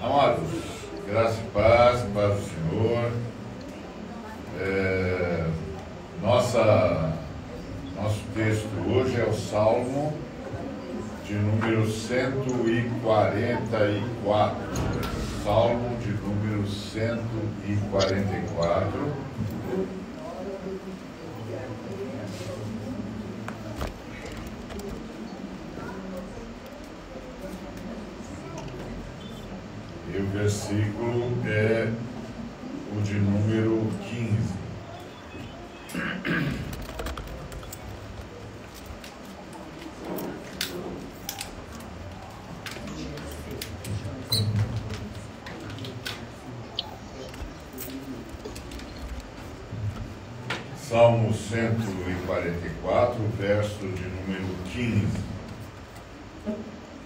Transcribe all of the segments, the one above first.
Amados, graça e paz o Senhor. Nosso texto hoje é o Salmo de número 144. Salmo de número 144. E o versículo é o de número 15. Salmo 144, verso de número 15,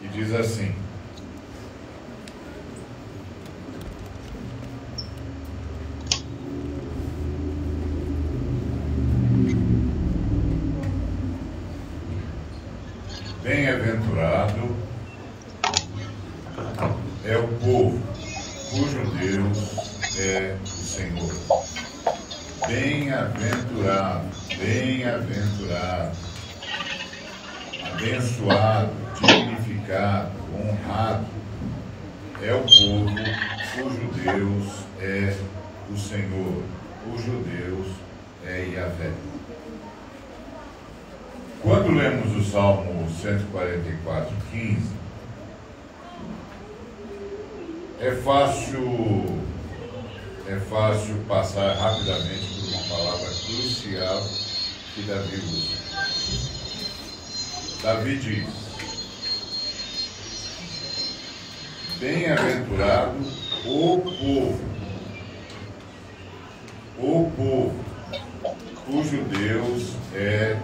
que diz assim: Bem-aventurado é o povo cujo Deus é o Senhor. Bem-aventurado, bem-aventurado, abençoado, dignificado, honrado é o povo cujo Deus é o Senhor, cujo Deus é Yahvé. Quando lemos o Salmo 144, 15, é fácil passar rapidamente por uma palavra crucial que Davi usa. Davi diz: bem-aventurado o povo cujo Deus é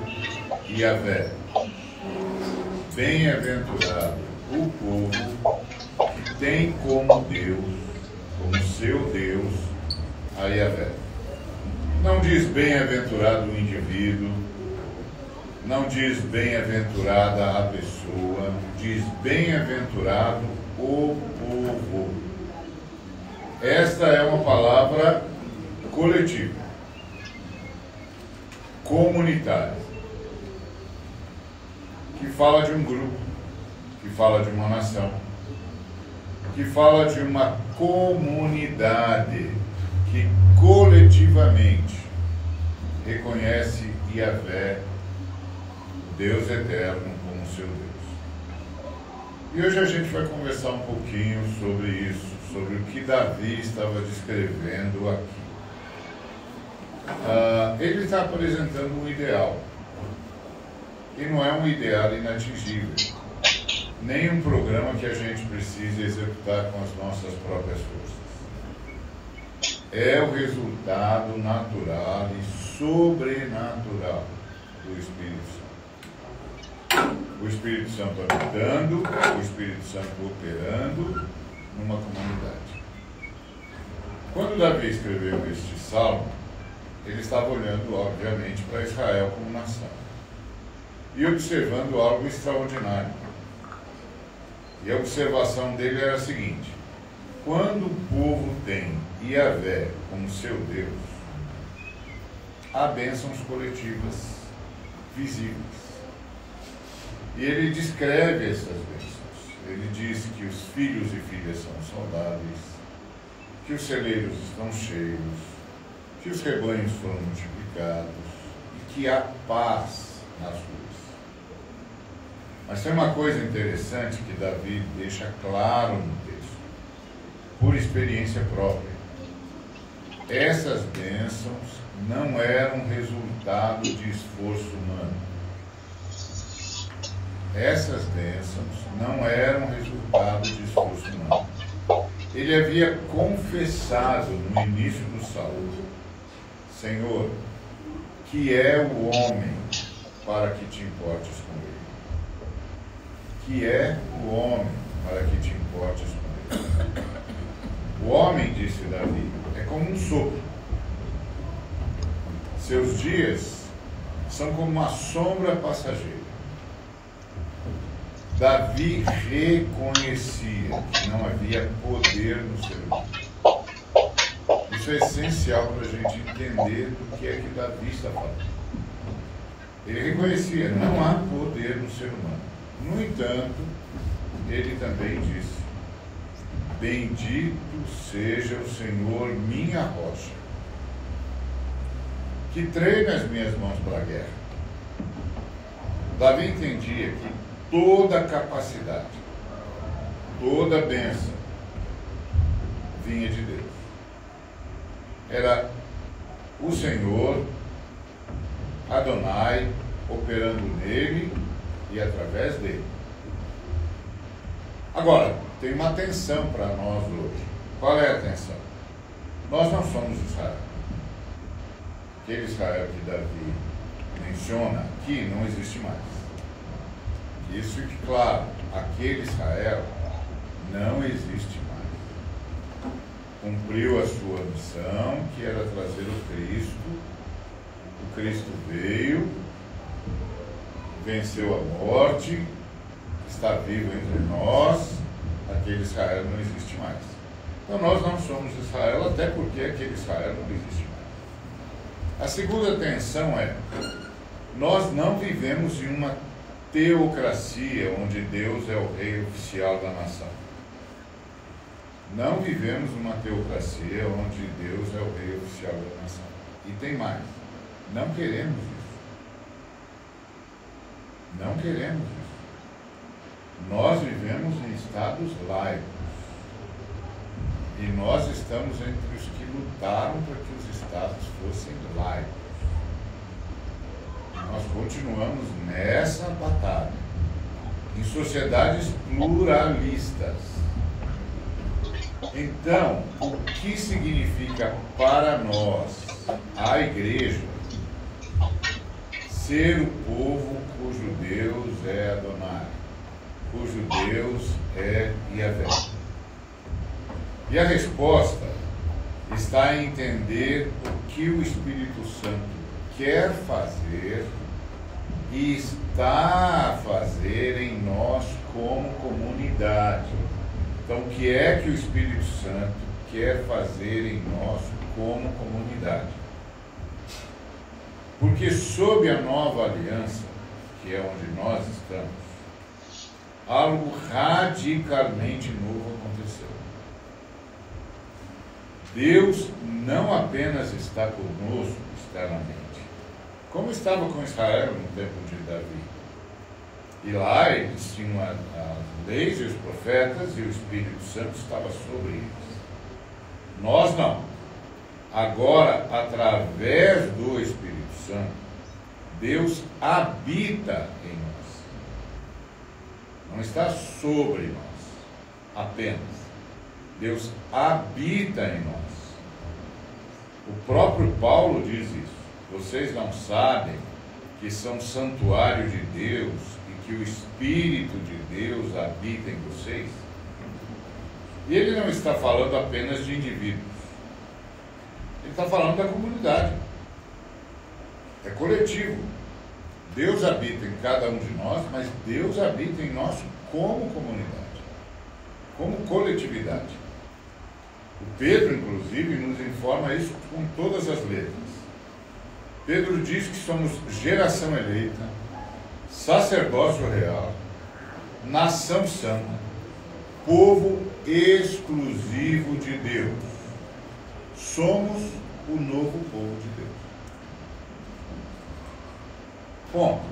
Yahvé. Bem-aventurado o povo que tem como Deus, como seu Deus, a Yahvé. Não diz bem-aventurado o indivíduo, não diz bem-aventurada a pessoa, diz bem-aventurado o povo. Esta é uma palavra coletiva, comunitária, que fala de um grupo, que fala de uma nação, que fala de uma comunidade que coletivamente reconhece Yahvé, Deus eterno, como seu Deus. E hoje a gente vai conversar um pouquinho sobre isso, sobre o que Davi estava descrevendo aqui. Ele está apresentando um ideal, e não é um ideal inatingível, nem um programa que a gente precisa executar com as nossas próprias forças. É o resultado natural e sobrenatural do Espírito Santo. O Espírito Santo habitando, o Espírito Santo operando numa comunidade. Quando Davi escreveu este salmo, ele estava olhando, obviamente, para Israel como nação e observando algo extraordinário. E a observação dele era a seguinte: quando o povo tem Yahvé como seu Deus, há bênçãos coletivas visíveis. E ele descreve essas bênçãos. Ele diz que os filhos e filhas são saudáveis, que os celeiros estão cheios, que os rebanhos foram multiplicados e que há paz nas ruas. Mas tem uma coisa interessante que Davi deixa claro no texto, por experiência própria. Essas bênçãos não eram resultado de esforço humano. Essas bênçãos não eram resultado de esforço humano. Ele havia confessado no início do salmo: Senhor, que é o homem para que te importes com ele? Que é o homem para que te importes com ele? O homem, disse Davi, é como um sopro. Seus dias são como uma sombra passageira. Davi reconhecia que não havia poder no ser humano. Isso é essencial para a gente entender do que é que Davi está falando. Ele reconhecia, não há poder no ser humano. No entanto, ele também disse: bendito seja o Senhor, minha rocha, que treina as minhas mãos para a guerra. Davi entendia que toda capacidade, toda bênção vinha de Deus. Era o Senhor, Adonai, operando nele e através dele. Agora, tem uma tensão para nós hoje. Qual é a tensão? Nós não somos Israel. Aquele Israel que Davi menciona aqui não existe mais. Que isso fique claro, aquele Israel não existe mais. Cumpriu a sua missão, que era trazer o Cristo. O Cristo veio, venceu a morte, está vivo entre nós, aquele Israel não existe mais. Então nós não somos Israel, até porque aquele Israel não existe mais. A segunda tensão é, nós não vivemos em uma teocracia onde Deus é o rei oficial da nação. Não vivemos numa teocracia onde Deus é o rei oficial da nação. E tem mais, não queremos isso. Não queremos isso. Nós vivemos em estados laicos. E nós estamos entre os que lutaram para que os estados fossem laicos. E nós continuamos nessa batalha. Em sociedades pluralistas. Então, o que significa para nós, a igreja, ser o povo cujo Deus é Adonai, cujo Deus é Yahvé? E a resposta está em entender o que o Espírito Santo quer fazer e está a fazer em nós como comunidade. Então, o que é que o Espírito Santo quer fazer em nós como comunidade? Porque sob a nova aliança, que é onde nós estamos, algo radicalmente novo aconteceu. Deus não apenas está conosco externamente, como estava com Israel no tempo de Davi. E lá eles tinham as leis e os profetas, e o Espírito Santo estava sobre eles. Nós não. Agora, através do Espírito Santo, Deus habita em nós. Não está sobre nós apenas. Deus habita em nós. O próprio Paulo diz isso. Vocês não sabem que são santuário de Deus e que o Espírito de Deus habita em vocês? E ele não está falando apenas de indivíduos. Ele está falando da comunidade. É coletivo. Deus habita em cada um de nós, mas Deus habita em nós como comunidade, como coletividade. O Pedro, inclusive, nos informa isso com todas as letras. Pedro diz que somos geração eleita, sacerdócio real, nação santa, povo exclusivo de Deus. Somos o novo povo de Deus. Ponto.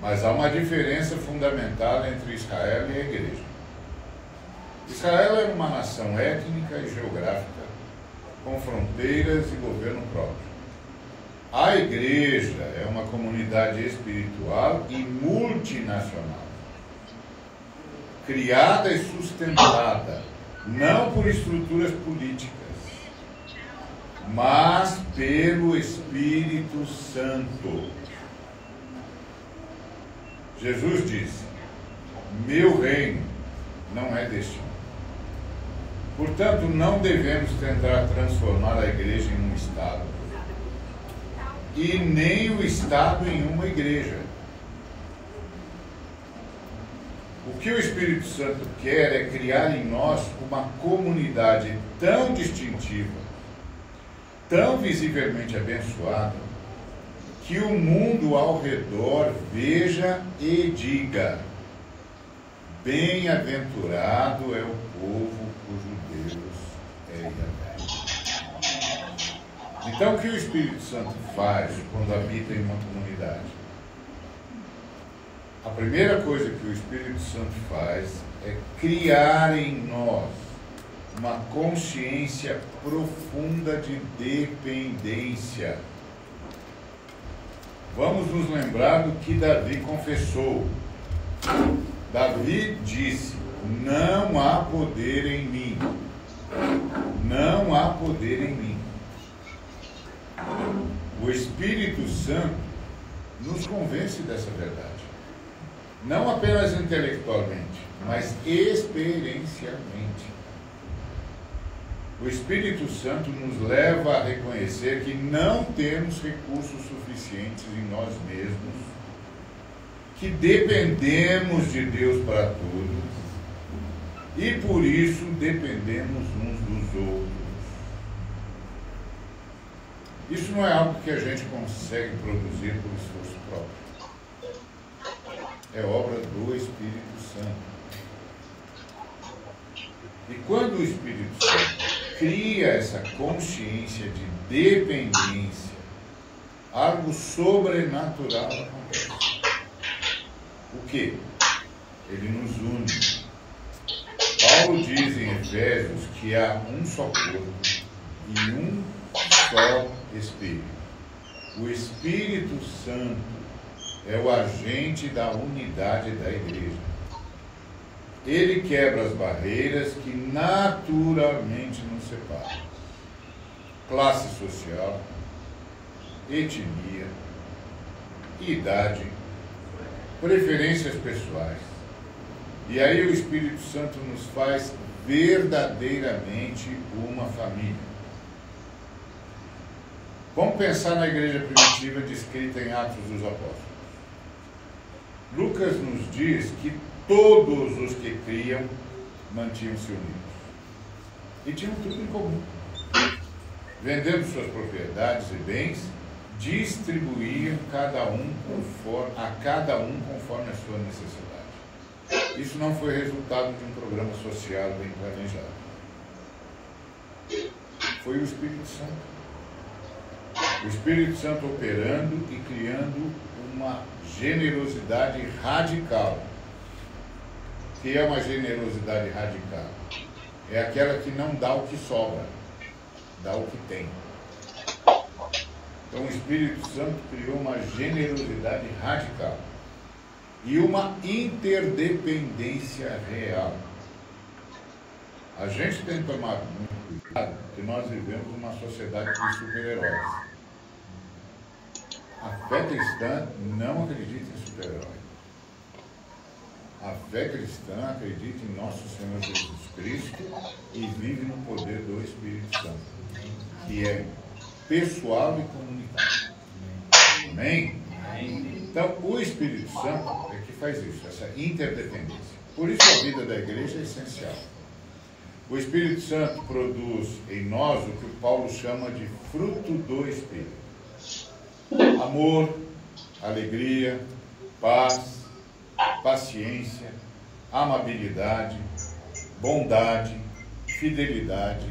Mas há uma diferença fundamental entre Israel e a igreja. Israel era uma nação étnica e geográfica, com fronteiras e governo próprio. A igreja é uma comunidade espiritual e multinacional, criada e sustentada, não por estruturas políticas, mas pelo Espírito Santo. Jesus disse: meu reino não é deste mundo. Portanto, não devemos tentar transformar a igreja em um Estado, e nem o Estado em uma igreja. O que o Espírito Santo quer é criar em nós uma comunidade tão distintiva, tão visivelmente abençoada, que o mundo ao redor veja e diga: bem-aventurado é o povo cujo Deus é Yahvé. Então, o que o Espírito Santo faz quando habita em uma comunidade? A primeira coisa que o Espírito Santo faz é criar em nós uma consciência profunda de dependência. Vamos nos lembrar do que Davi confessou. Davi disse: não há poder em mim. Não há poder em mim. O Espírito Santo nos convence dessa verdade. Não apenas intelectualmente, mas experiencialmente. O Espírito Santo nos leva a reconhecer que não temos recursos suficientes em nós mesmos, que dependemos de Deus para tudo e por isso dependemos uns dos outros. Isso não é algo que a gente consegue produzir por esforço próprio. É obra do Espírito Santo. E quando o Espírito Santo cria essa consciência de dependência, algo sobrenatural acontece. O quê? Ele nos une. Paulo diz em Efésios que há um só corpo e um só Espírito. O Espírito Santo é o agente da unidade da igreja. Ele quebra as barreiras que naturalmente nos separam. Classe social, etnia, idade, preferências pessoais. E aí o Espírito Santo nos faz verdadeiramente uma família. Vamos pensar na igreja primitiva descrita em Atos dos Apóstolos. Lucas nos diz que todos os que criam mantinham-se unidos. E tinham tudo em comum. Vendendo suas propriedades e bens, distribuíam a cada um conforme a sua necessidade. Isso não foi resultado de um programa social bem planejado. Foi o Espírito Santo. O Espírito Santo operando e criando uma generosidade radical. O que é uma generosidade radical? É aquela que não dá o que sobra, dá o que tem. Então o Espírito Santo criou uma generosidade radical e uma interdependência real. A gente tem que tomar muito cuidado, porque nós vivemos numa sociedade de super-heróis. A fé cristã não acredita em super-herói. A fé cristã acredita em nosso Senhor Jesus Cristo e vive no poder do Espírito Santo, que é pessoal e comunitário. Amém? Então, o Espírito Santo é que faz isso, essa interdependência. Por isso a vida da igreja é essencial. O Espírito Santo produz em nós o que o Paulo chama de fruto do Espírito. Amor, alegria, paz, paciência, amabilidade, bondade, fidelidade,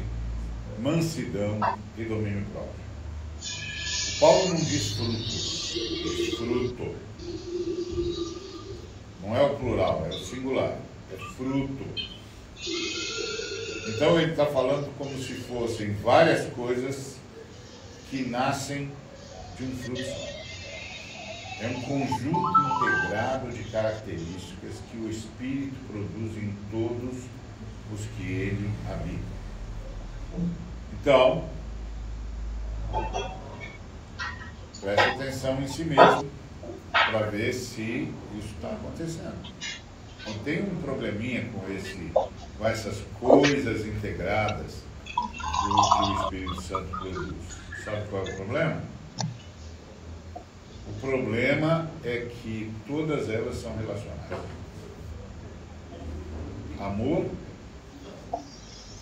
mansidão e domínio próprio. O Paulo não diz frutos, diz fruto. Não é o plural, é o singular, é fruto. Então ele está falando como se fossem várias coisas que nascem de um fruto só. É um conjunto integrado de características que o Espírito produz em todos os que ele habita. Então, preste atenção em si mesmo para ver se isso está acontecendo. Não tem um probleminha com essas coisas integradas que o Espírito Santo produz. Sabe qual é o problema? O problema é que todas elas são relacionadas. Amor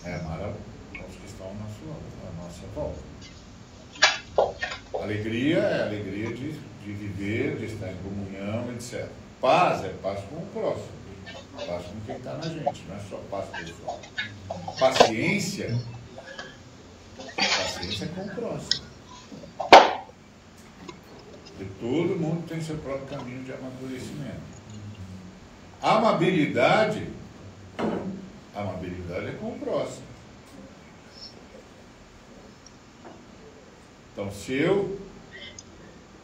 é amar aos que estão à nossa volta. Alegria é a alegria de viver, de estar em comunhão, etc. Paz é paz com o próximo. Paz com quem está na gente, não é só paz pessoal. Paciência é com o próximo. E todo mundo tem seu próprio caminho de amadurecimento. Amabilidade é com o próximo. Então, se eu,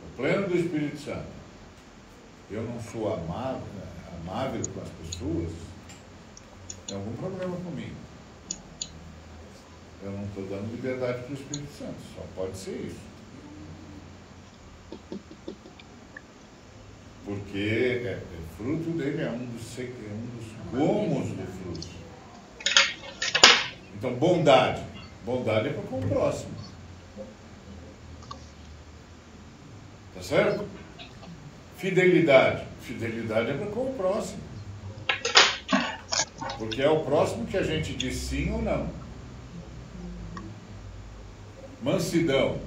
no pleno do Espírito Santo, eu não sou amável com as pessoas, tem algum problema comigo. Eu não estou dando liberdade para o Espírito Santo, só pode ser isso. Porque o fruto dele é um dos gomos do fruto. Então, bondade é para com o próximo. Tá certo? Fidelidade é para com o próximo. Porque é o próximo que a gente diz sim ou não. Mansidão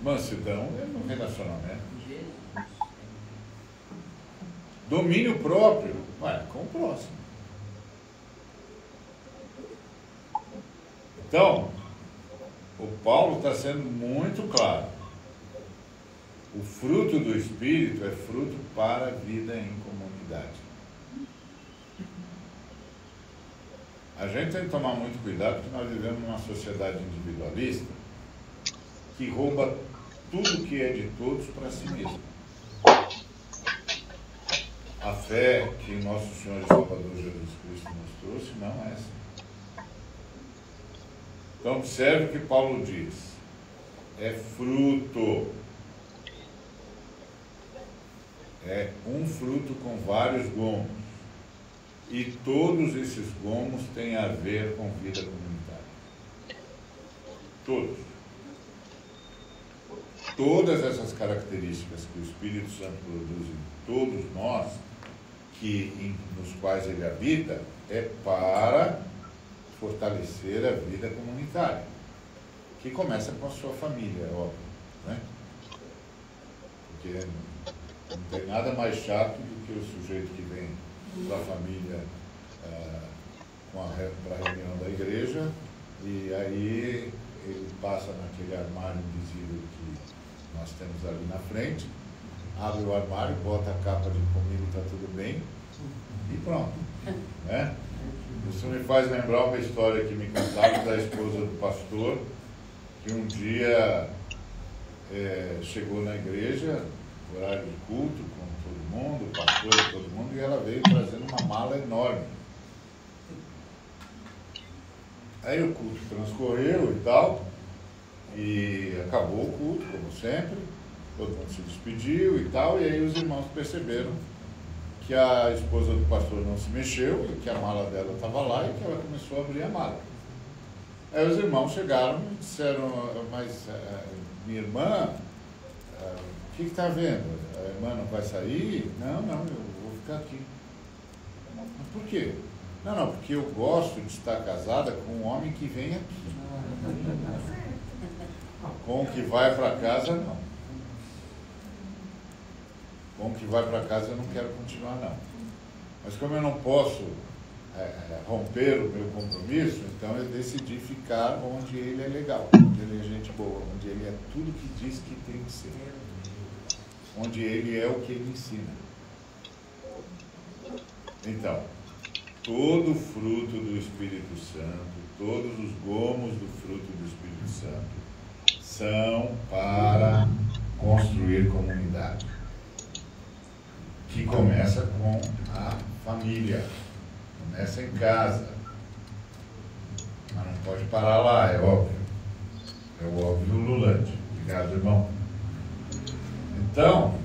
é no relacionamento. Domínio próprio, com o próximo. Então, o Paulo está sendo muito claro. O fruto do Espírito é fruto para a vida em comunidade. A gente tem que tomar muito cuidado, porque nós vivemos numa sociedade individualista que rouba tudo que é de todos para si mesmo. A fé que nosso Senhor e Salvador Jesus Cristo nos trouxe não é essa. Então observe o que Paulo diz. É fruto. É um fruto com vários gomos. E todos esses gomos têm a ver com vida comunitária. Todos. Todas essas características que o Espírito Santo produz em todos nós, nos quais ele habita, é para fortalecer a vida comunitária, que começa com a sua família, é óbvio, né? Porque não tem nada mais chato do que o sujeito que vem da família para a reunião da igreja, e aí ele passa naquele armário invisível que nós temos ali na frente, abre o armário, bota a capa de comigo, está tudo bem, e pronto, né? Isso me faz lembrar uma história que me contaram da esposa do pastor, que um dia chegou na igreja, horário de culto, com todo mundo, o pastor e todo mundo, e ela veio trazendo uma mala enorme. Aí o culto transcorreu e tal, e acabou o culto, como sempre, todo mundo se despediu e tal, e aí os irmãos perceberam que a esposa do pastor não se mexeu, e que a mala dela estava lá, e que ela começou a abrir a mala. Aí os irmãos chegaram e disseram, mas minha irmã, o que está vendo? A irmã não vai sair? Não, eu vou ficar aqui. Mas por quê? Não, porque eu gosto de estar casada com um homem que vem aqui. Com o que vai para casa, não. Com o que vai para casa eu não quero continuar, não. Mas como eu não posso romper o meu compromisso, então eu decidi ficar onde ele é legal, onde ele é gente boa, onde ele é tudo que diz que tem que ser, onde ele é o que ele ensina. Então, todo fruto do Espírito Santo, todos os gomos do fruto do Espírito Santo são para construir comunidade, que começa com a família, começa em casa, mas não pode parar lá, é óbvio, é o óbvio ululante. Obrigado, irmão. Então,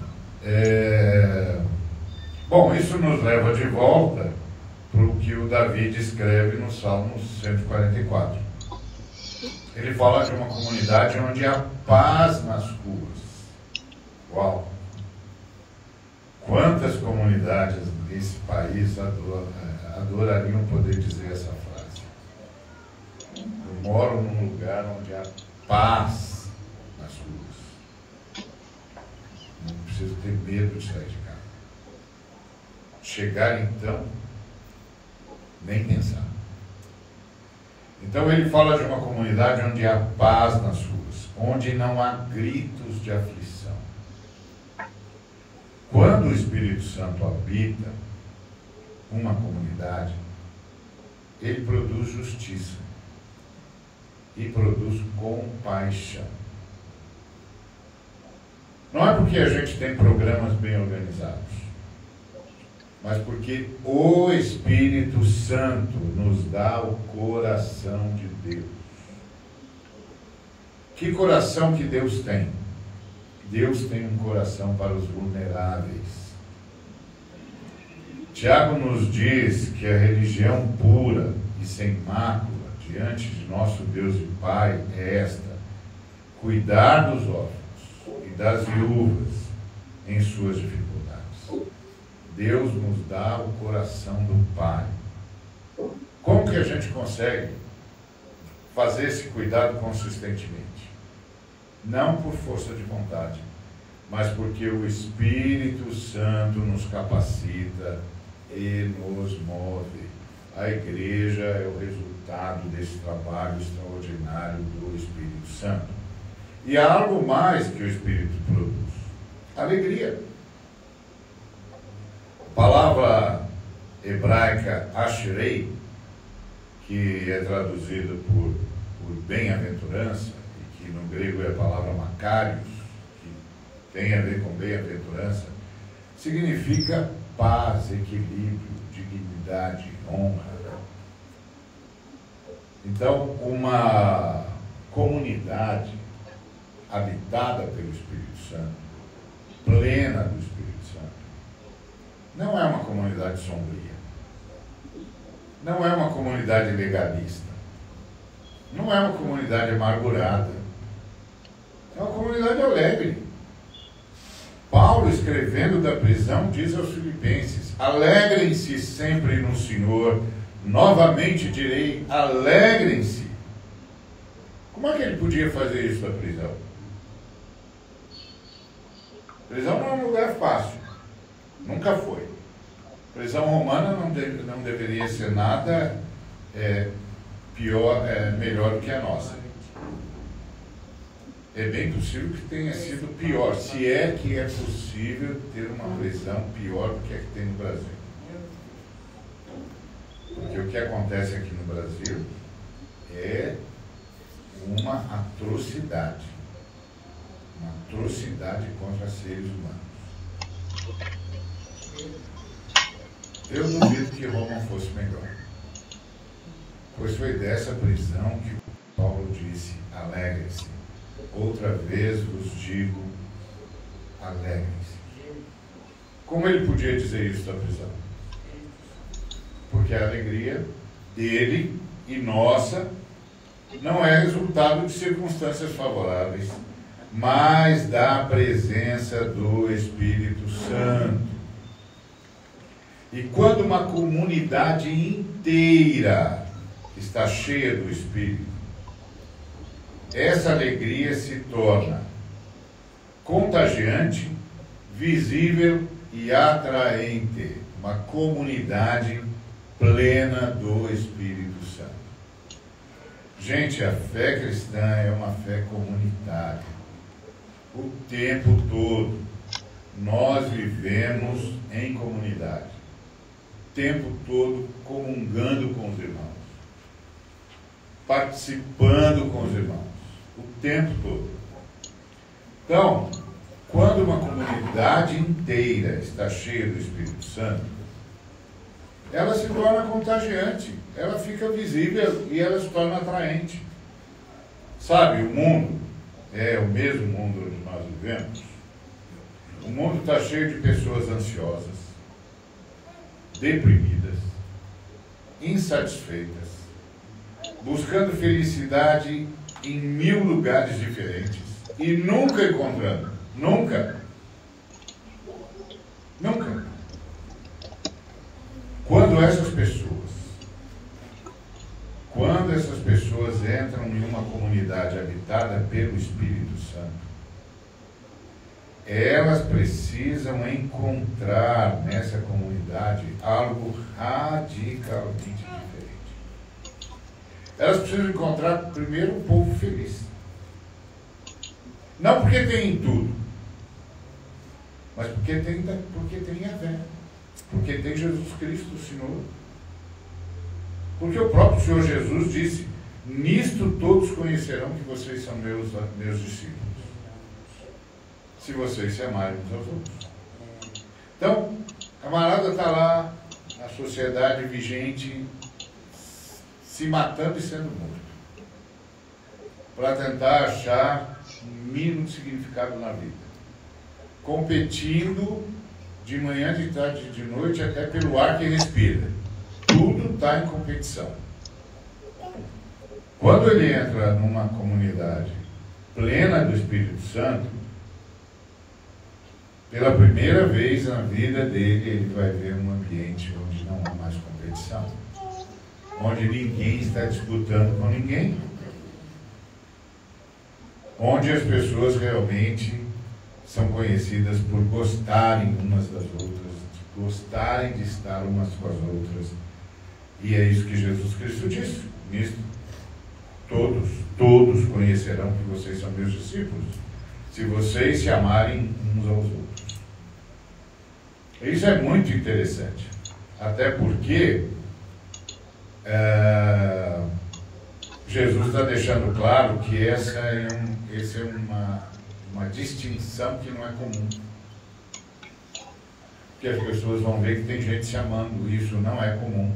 bom, isso nos leva de volta para o que o Davi descreve no Salmo 144. Ele fala de uma comunidade onde há paz nas ruas. Uau! Quantas comunidades nesse país adorariam poder dizer essa frase. Eu moro num lugar onde há paz nas ruas. Não preciso ter medo de sair de casa. Chegar então, nem pensar. Então ele fala de uma comunidade onde há paz nas ruas, onde não há gritos de aflição. Quando o Espírito Santo habita uma comunidade, ele produz justiça e produz compaixão. Não é porque a gente tem programas bem organizados, mas porque o Espírito Santo nos dá o coração de Deus. Que coração que Deus tem? Deus tem um coração para os vulneráveis. Tiago nos diz que a religião pura e sem mácula diante de nosso Deus e Pai é esta: cuidar dos órfãos e das viúvas em suas dificuldades. Deus nos dá o coração do Pai. Como que a gente consegue fazer esse cuidado consistentemente? Não por força de vontade, mas porque o Espírito Santo nos capacita e nos move. A igreja é o resultado desse trabalho extraordinário do Espírito Santo. E há algo mais que o Espírito produz: alegria. A palavra hebraica ashrei, que é traduzido por bem-aventurança, e que no grego é a palavra makarios, que tem a ver com bem-aventurança, significa paz, equilíbrio, dignidade, honra. Então, uma comunidade habitada pelo Espírito Santo, plena do Espírito Santo, não é uma comunidade sombria, não é uma comunidade legalista, não é uma comunidade amargurada, é uma comunidade alegre. Paulo, escrevendo da prisão, diz aos filipenses: alegrem-se sempre no Senhor. Novamente direi, alegrem-se. Como é que ele podia fazer isso na prisão? Prisão não é um lugar fácil, nunca foi. Prisão romana não deveria ser nada melhor do que a nossa. É bem possível que tenha sido pior, se é que é possível ter uma prisão pior do que a que tem no Brasil. Porque o que acontece aqui no Brasil é uma atrocidade contra seres humanos. Eu duvido que Roma fosse melhor, pois foi dessa prisão que Paulo disse: alegrem-se. Outra vez vos digo, alegrem-se. Como ele podia dizer isso da prisão? Porque a alegria dele e nossa não é resultado de circunstâncias favoráveis, mas da presença do Espírito Santo. E quando uma comunidade inteira está cheia do Espírito, essa alegria se torna contagiante, visível e atraente. Uma comunidade plena do Espírito Santo. Gente, a fé cristã é uma fé comunitária. O tempo todo nós vivemos em comunidade. O tempo todo comungando com os irmãos, participando com os irmãos. O tempo todo. Então, quando uma comunidade inteira está cheia do Espírito Santo, ela se torna contagiante, ela fica visível e ela se torna atraente. Sabe, o mundo é o mesmo mundo onde nós vivemos. O mundo está cheio de pessoas ansiosas, deprimidas, insatisfeitas, buscando felicidade em 1000 lugares diferentes e nunca encontrando. Nunca. Quando essas pessoas quando essas pessoas entram em uma comunidade habitada pelo Espírito Santo, elas precisam encontrar nessa comunidade algo radicalmente diferente. Elas precisam encontrar, primeiro, um povo feliz. Não porque tem tudo, mas porque tem a fé. Porque tem Jesus Cristo, o Senhor. Porque o próprio Senhor Jesus disse: nisto todos conhecerão que vocês são meus discípulos, se vocês se amarem uns aos outros. Então, a camarada está lá na sociedade vigente, se matando e sendo morto, para tentar achar um mínimo significado na vida, competindo de manhã, de tarde, de noite, até pelo ar que respira. Tudo está em competição. Quando ele entra numa comunidade plena do Espírito Santo, pela primeira vez na vida dele, ele vai ver um ambiente onde não há mais competição, onde ninguém está disputando com ninguém, onde as pessoas realmente são conhecidas por gostarem umas das outras, gostarem de estar umas com as outras. E é isso que Jesus Cristo disse: nisto todos conhecerão que vocês são meus discípulos, se vocês se amarem uns aos outros. Isso é muito interessante, até porque Jesus está deixando claro que essa é uma distinção que não é comum. Porque as pessoas vão ver que tem gente se amando, isso não é comum.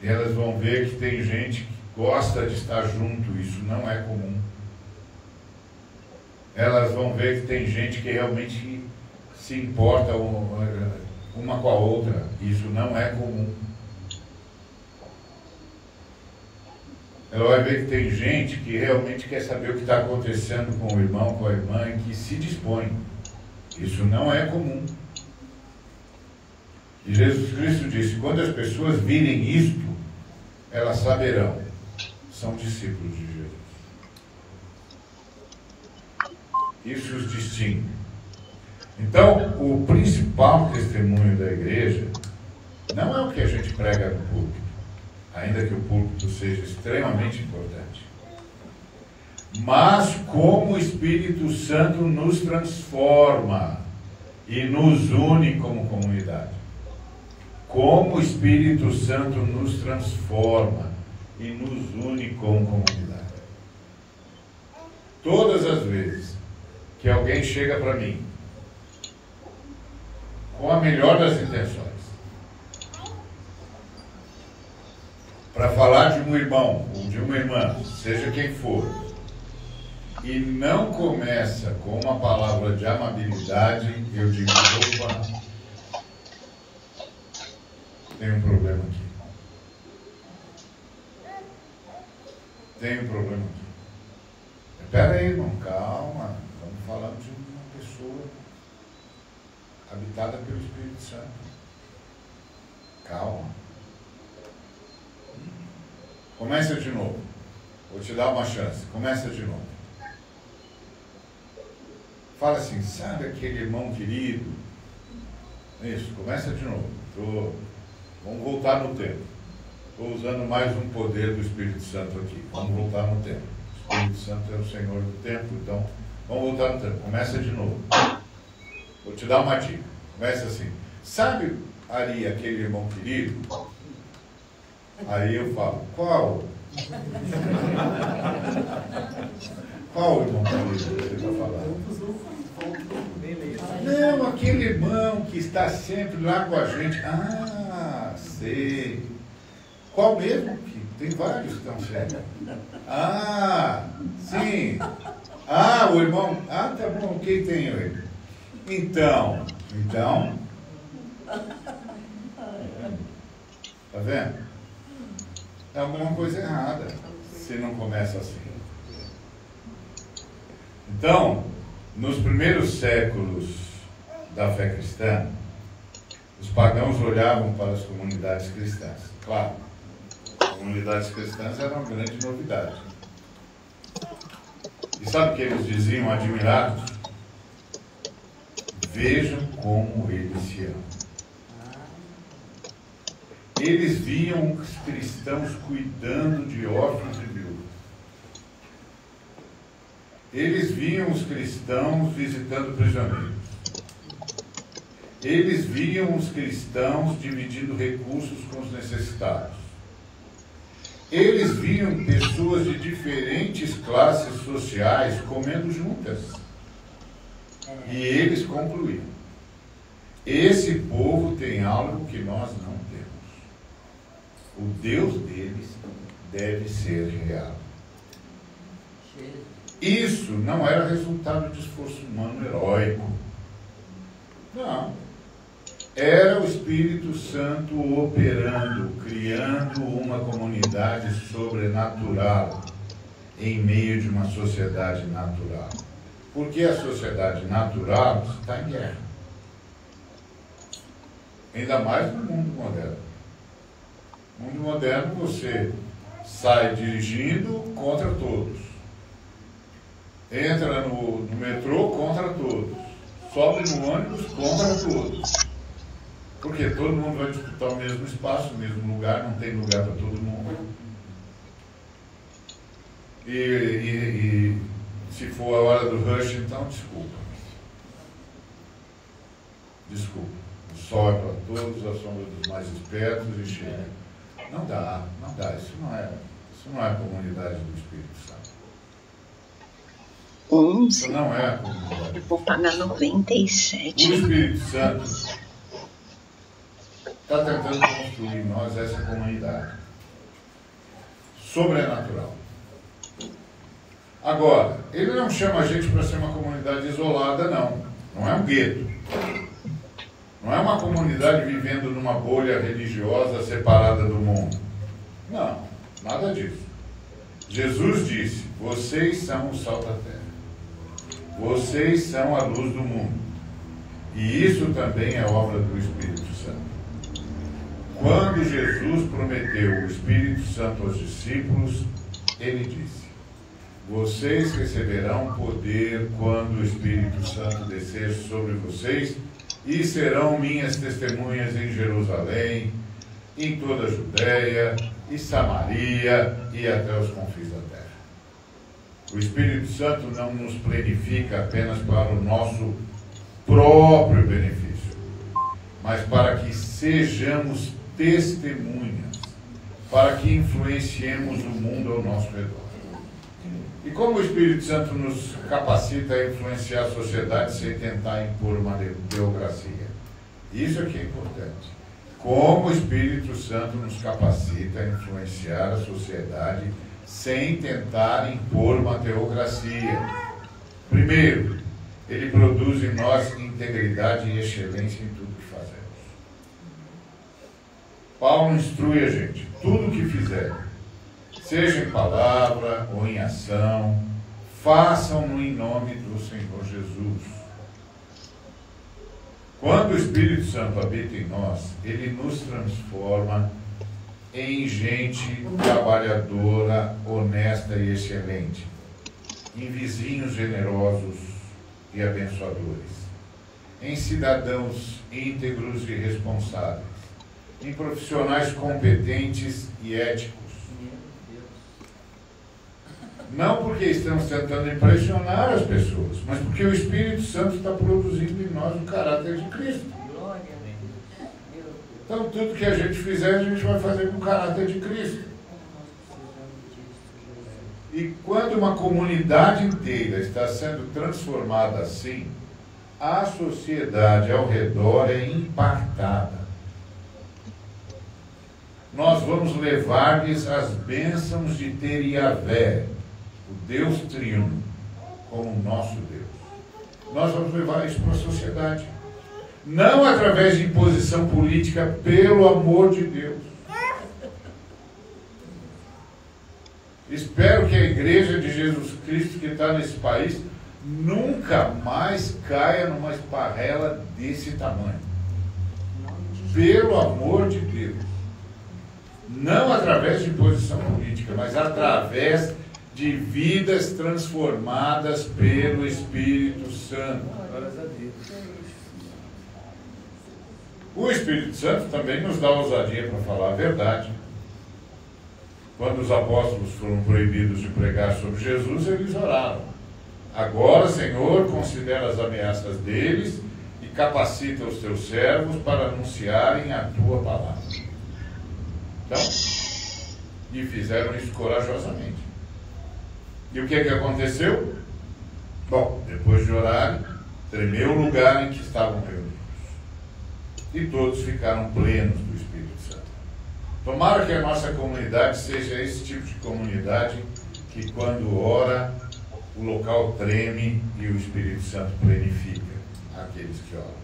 E elas vão ver que tem gente que gosta de estar junto, isso não é comum. Elas vão ver que tem gente que realmente se importa uma com a outra, isso não é comum. Ela vai ver que tem gente que realmente quer saber o que está acontecendo com o irmão, com a irmã, e que se dispõe. Isso não é comum. E Jesus Cristo disse: quando as pessoas virem isto, elas saberão, são discípulos de Jesus. Isso os distingue. Então, o principal testemunho da igreja não é o que a gente prega no púlpito, ainda que o púlpito seja extremamente importante, mas como o Espírito Santo nos transforma e nos une como comunidade. Como o Espírito Santo nos transforma e nos une como comunidade. Todas as vezes que alguém chega para mim com a melhor das intenções, para falar de um irmão ou de uma irmã, seja quem for, e não começa com uma palavra de amabilidade, eu digo: opa, tem um problema aqui. Tem um problema aqui. Espera aí, irmão, calma. Estamos falando de uma pessoa habitada pelo Espírito Santo. Calma. Começa de novo. Vou te dar uma chance. Começa de novo. Fala assim: sabe aquele irmão querido? Isso, começa de novo. Vamos voltar no tempo. Estou usando mais um poder do Espírito Santo aqui. Vamos voltar no tempo. O Espírito Santo é o Senhor do tempo, então vamos voltar no tempo. Começa de novo. Vou te dar uma dica. Começa assim: sabe, Ari, aquele irmão querido? Aí eu falo: qual? Qual irmão querido você está falando? Não, aquele irmão que está sempre lá com a gente. Ah, sei. Qual mesmo? Tem vários que estão sempre. Ah, sim. Ah, o irmão. Ah, tá bom, quem tem ele? Então. Tá vendo? É alguma coisa errada se não começa assim. Então, nos primeiros séculos da fé cristã, os pagãos olhavam para as comunidades cristãs. Claro, comunidades cristãs era uma grande novidade. E sabe o que eles diziam, admirados? Vejam como eles se amam. Eles viam os cristãos cuidando de órfãos e viúvas. Eles viam os cristãos visitando prisioneiros. Eles viam os cristãos dividindo recursos com os necessitados. Eles viam pessoas de diferentes classes sociais comendo juntas. E eles concluíram: esse povo tem algo que nós não temos. O Deus deles deve ser real. Isso não era resultado de esforço humano heróico. Não. Era o Espírito Santo operando, criando uma comunidade sobrenatural em meio de uma sociedade natural. Porque a sociedade natural está em guerra. Ainda mais no mundo moderno. No mundo moderno você sai dirigindo contra todos. Entra no metrô contra todos. Sobe no ônibus contra todos. Porque todo mundo vai disputar o mesmo espaço, o mesmo lugar, não tem lugar para todo mundo. E se for a hora do rush, então desculpa. Desculpa. O sol é para todos, a sombra dos mais espertos e chega. Não dá. Isso não é a comunidade do Espírito Santo. Isso não é a comunidade. Eu vou pagar 97. O Espírito Santo está tentando construir em nós essa comunidade sobrenatural. Agora, ele não chama a gente para ser uma comunidade isolada, não. Não é um gueto. Não é uma comunidade vivendo numa bolha religiosa separada do mundo. Não, nada disso. Jesus disse: vocês são o sal da terra. Vocês são a luz do mundo. E isso também é obra do Espírito Santo. Quando Jesus prometeu o Espírito Santo aos discípulos, ele disse: vocês receberão poder quando o Espírito Santo descer sobre vocês e serão minhas testemunhas em Jerusalém, em toda a Judéia e Samaria e até os confins da terra. O Espírito Santo não nos plenifica apenas para o nosso próprio benefício, mas para que sejamos testemunhas, para que influenciemos o mundo ao nosso redor. E como o Espírito Santo nos capacita a influenciar a sociedade sem tentar impor uma teocracia? Isso aqui é importante. Como o Espírito Santo nos capacita a influenciar a sociedade sem tentar impor uma teocracia? Primeiro, ele produz em nós integridade e excelência em tudo que fazemos. Paulo instrui a gente: tudo o que fizer, seja em palavra ou em ação, façam-no em nome do Senhor Jesus. Quando o Espírito Santo habita em nós, ele nos transforma em gente trabalhadora, honesta e excelente, em vizinhos generosos e abençoadores, em cidadãos íntegros e responsáveis, em profissionais competentes e éticos. Não porque estamos tentando impressionar as pessoas, mas porque o Espírito Santo está produzindo em nós o caráter de Cristo. Então, tudo que a gente fizer, a gente vai fazer com o caráter de Cristo. E quando uma comunidade inteira está sendo transformada assim, a sociedade ao redor é impactada. Nós vamos levar-lhes as bênçãos de ter Yahvé, o Deus triuno, como nosso Deus. Nós vamos levar isso para a sociedade. Não através de imposição política, pelo amor de Deus. Espero que a Igreja de Jesus Cristo que está nesse país nunca mais caia numa esparrela desse tamanho. Pelo amor de Deus. Não através de posição política, mas através de vidas transformadas pelo Espírito Santo. O Espírito Santo também nos dá ousadia para falar a verdade. Quando os apóstolos foram proibidos de pregar sobre Jesus, eles oraram: agora, Senhor, considera as ameaças deles e capacita os teus servos para anunciarem a tua palavra. Então, e fizeram isso corajosamente. E o que é que aconteceu? Bom, depois de orarem, tremeu o lugar em que estavam reunidos. E todos ficaram plenos do Espírito Santo. Tomara que a nossa comunidade seja esse tipo de comunidade que, quando ora, o local treme e o Espírito Santo plenifica aqueles que oram.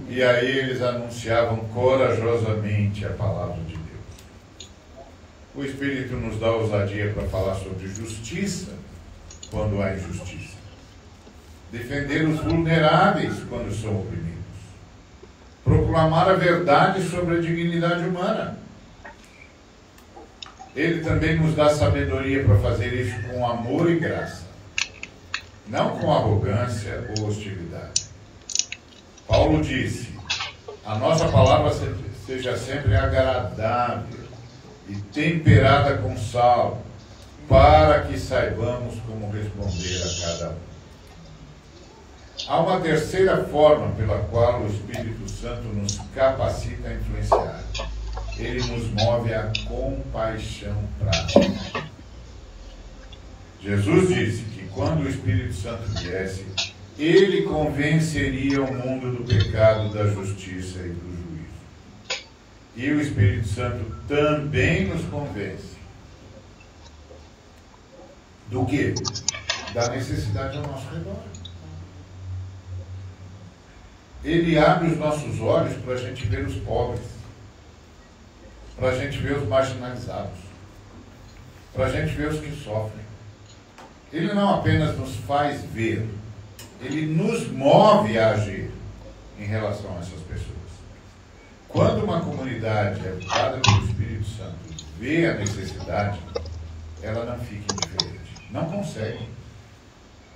E aí eles anunciavam corajosamente a palavra de Deus. O Espírito nos dá ousadia para falar sobre justiça quando há injustiça. Defender os vulneráveis quando são oprimidos. Proclamar a verdade sobre a dignidade humana. Ele também nos dá sabedoria para fazer isso com amor e graça, não com arrogância ou hostilidade. Paulo disse: a nossa palavra seja sempre agradável e temperada com sal, para que saibamos como responder a cada um. Há uma terceira forma pela qual o Espírito Santo nos capacita a influenciar. Ele nos move à compaixão prática. Jesus disse que quando o Espírito Santo viesse, ele convenceria o mundo do pecado, da justiça e do juízo. E o Espírito Santo também nos convence. Do quê? Da necessidade ao nosso redor. Ele abre os nossos olhos para a gente ver os pobres, para a gente ver os marginalizados, para a gente ver os que sofrem. Ele não apenas nos faz ver, ele nos move a agir em relação a essas pessoas. Quando uma comunidade habitada pelo Espírito Santo vê a necessidade, ela não fica indiferente, não consegue.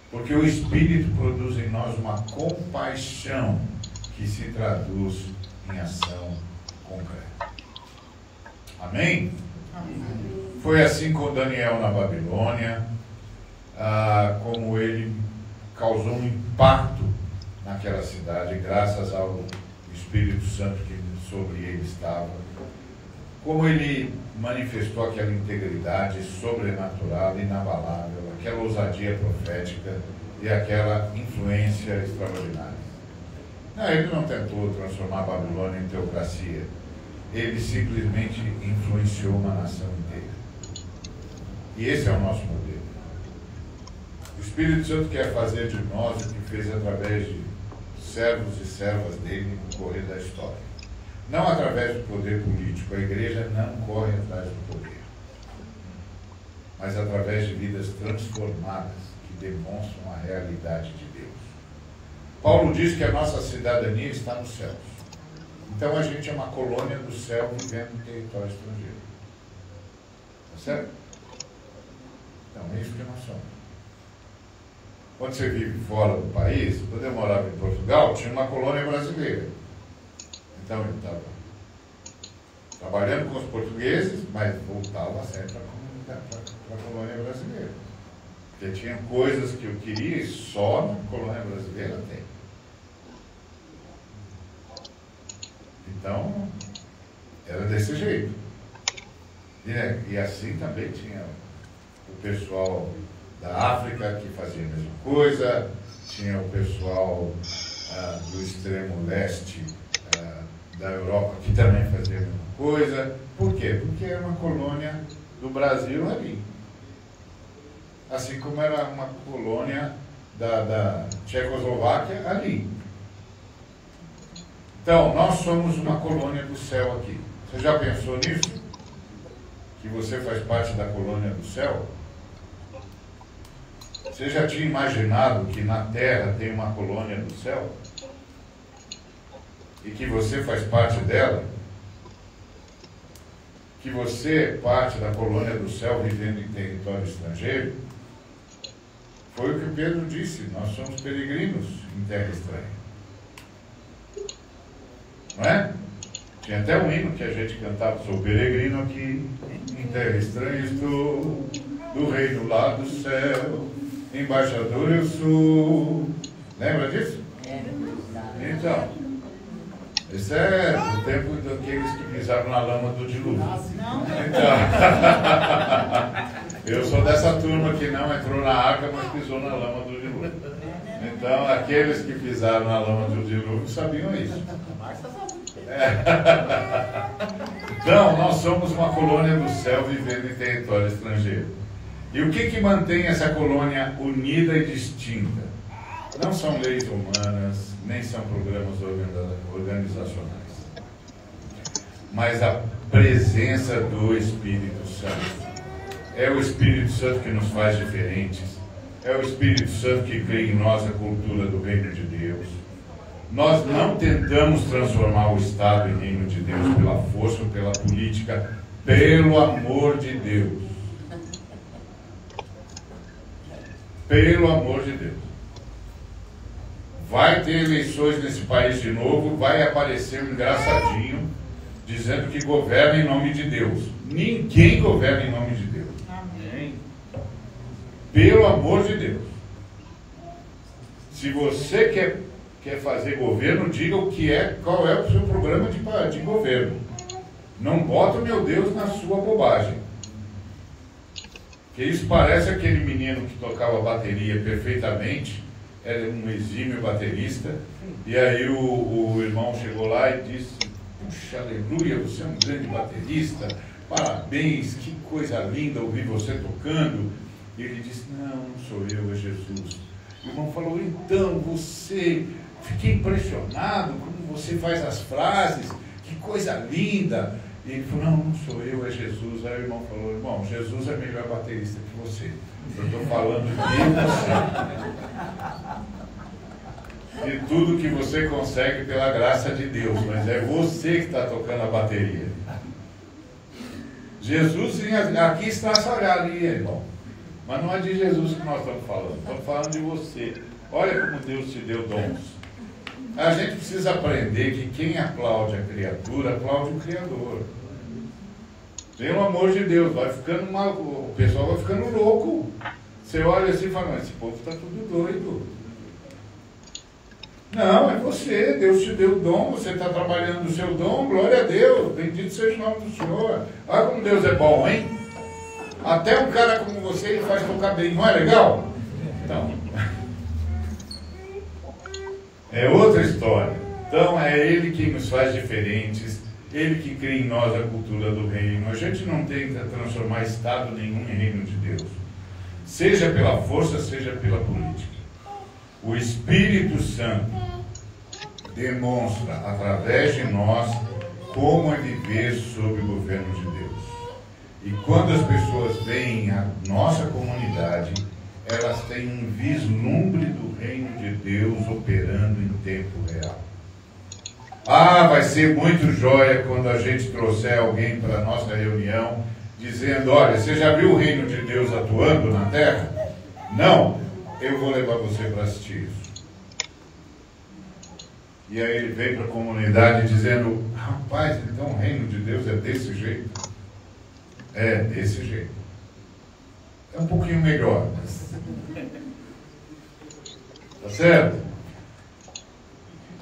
Porque o Espírito produz em nós uma compaixão que se traduz em ação concreta. Amém? Amém. Foi assim com Daniel na Babilônia, como ele causou um impacto naquela cidade, graças ao Espírito Santo que sobre ele estava. Como ele manifestou aquela integridade sobrenatural, inabalável, aquela ousadia profética e aquela influência extraordinária. Não, ele não tentou transformar a Babilônia em teocracia. Ele simplesmente influenciou uma nação inteira. E esse é o nosso modelo. O Espírito Santo quer fazer de nós o que fez através de servos e servas dele no correr da história. Não através do poder político. A igreja não corre atrás do poder, mas através de vidas transformadas que demonstram a realidade de Deus. Paulo diz que a nossa cidadania está nos céus. Então a gente é uma colônia do céu vivendo em território estrangeiro. Tá certo? Então é isso que nós somos. Quando você vive fora do país, quando eu morava em Portugal, tinha uma colônia brasileira. Então eu estava trabalhando com os portugueses, mas voltava sempre para a colônia brasileira. Porque tinha coisas que eu queria e só na colônia brasileira tem. Então, era desse jeito. E assim também tinha o pessoal da África que fazia a mesma coisa, tinha o pessoal do extremo leste da Europa que também fazia a mesma coisa. Por quê? Porque era uma colônia do Brasil ali. Assim como era uma colônia da Tchecoslováquia ali. Então, nós somos uma colônia do céu aqui. Você já pensou nisso? Que você faz parte da colônia do céu? Você já tinha imaginado que na Terra tem uma colônia do céu? E que você faz parte dela? que você é parte da colônia do céu vivendo em território estrangeiro, foi o que Pedro disse, nós somos peregrinos em terra estranha. Não é? Tinha até um hino que a gente cantava, sou peregrino aqui, em terra estranha estou, do reino lá do céu, embaixador eu sou. Lembra disso? Então, esse é o tempo daqueles que pisaram na lama do dilúvio. Então, eu sou dessa turma que não entrou na arca, mas pisou na lama do dilúvio. Então, aqueles que pisaram na lama do dilúvio sabiam isso. Então, nós somos uma colônia do céu vivendo em território estrangeiro. E o que mantém essa colônia unida e distinta? Não são leis humanas, nem são programas organizacionais, mas a presença do Espírito Santo. É o Espírito Santo que nos faz diferentes, é o Espírito Santo que cria em nós a cultura do reino de Deus. Nós não tentamos transformar o Estado em reino de Deus pela força ou pela política, pelo amor de Deus. Pelo amor de Deus. Vai ter eleições nesse país de novo, vai aparecer um engraçadinho dizendo que governa em nome de Deus. Ninguém governa em nome de Deus. Amém. Pelo amor de Deus. Se você quer fazer governo, diga o que é, qual é o seu programa de governo. Não bota o meu Deus na sua bobagem. Que isso parece aquele menino que tocava bateria perfeitamente, era um exímio baterista, e aí o irmão chegou lá e disse, puxa, aleluia, você é um grande baterista, parabéns, que coisa linda ouvir você tocando. E ele disse, não sou eu, é Jesus. O irmão falou, então fiquei impressionado como você faz as frases, que coisa linda. E ele falou, não sou eu, é Jesus. Aí o irmão falou, irmão, Jesus é melhor baterista que você. Eu estou falando de você. De tudo que você consegue pela graça de Deus, mas é você que está tocando a bateria. Jesus, aqui está essa galinha, irmão. Mas não é de Jesus que nós estamos falando de você. Olha como Deus te deu dons. A gente precisa aprender que quem aplaude a criatura, aplaude o Criador. Pelo amor de Deus, vai ficando mal, o pessoal vai ficando louco. Você olha assim e fala, esse povo está tudo doido. Não, é você, Deus te deu o dom, você está trabalhando o seu dom, glória a Deus, bendito seja o nome do Senhor. Olha como Deus é bom, hein? Até um cara como você, ele faz tocar bem, não é legal? Então, é outra história. Então, é Ele quem nos faz diferentes, Ele que cria em nós a cultura do reino. A gente não tenta transformar Estado nenhum em reino de Deus, seja pela força, seja pela política. O Espírito Santo demonstra através de nós como é viver sob o governo de Deus. E quando as pessoas veem a nossa comunidade, elas têm um vislumbre do reino de Deus operando em tempo real. Ah, vai ser muito jóia quando a gente trouxer alguém para a nossa reunião dizendo, olha, você já viu o reino de Deus atuando na terra? Não, eu vou levar você para assistir isso. E aí ele vem para a comunidade dizendo, rapaz, então o reino de Deus é desse jeito? É, desse jeito. É um pouquinho melhor, mas... Tá certo?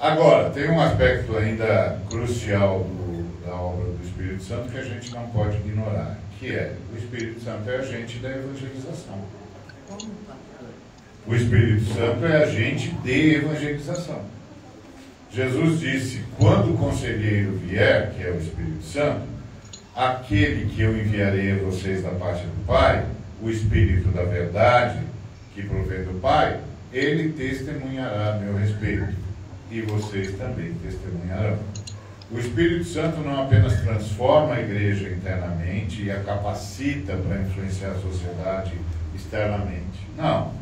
Agora, tem um aspecto ainda crucial da obra do Espírito Santo que a gente não pode ignorar, que é, o Espírito Santo é agente da evangelização. O Espírito Santo é agente de evangelização. Jesus disse, quando o conselheiro vier, que é o Espírito Santo, aquele que eu enviarei a vocês da parte do Pai, o Espírito da verdade, que provém do Pai, ele testemunhará a meu respeito, e vocês também testemunharão. O Espírito Santo não apenas transforma a igreja internamente e a capacita para influenciar a sociedade externamente. Não.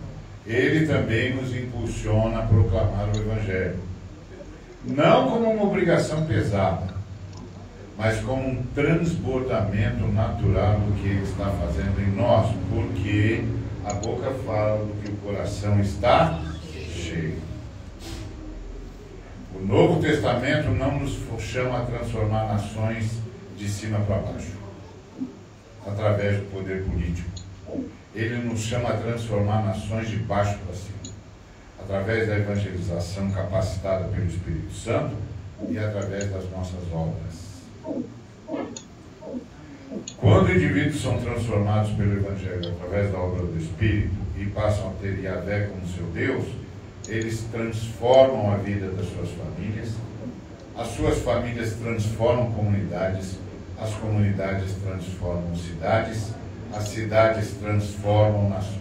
Ele também nos impulsiona a proclamar o Evangelho. Não como uma obrigação pesada, mas como um transbordamento natural do que Ele está fazendo em nós, porque a boca fala do que o coração está cheio. O Novo Testamento não nos chama a transformar nações de cima para baixo, através do poder político. Ele nos chama a transformar nações de baixo para cima, através da evangelização capacitada pelo Espírito Santo e através das nossas obras. Quando indivíduos são transformados pelo Evangelho através da obra do Espírito e passam a ter Yahvé como seu Deus, eles transformam a vida das suas famílias, as suas famílias transformam comunidades, as comunidades transformam cidades, as cidades transformam nações.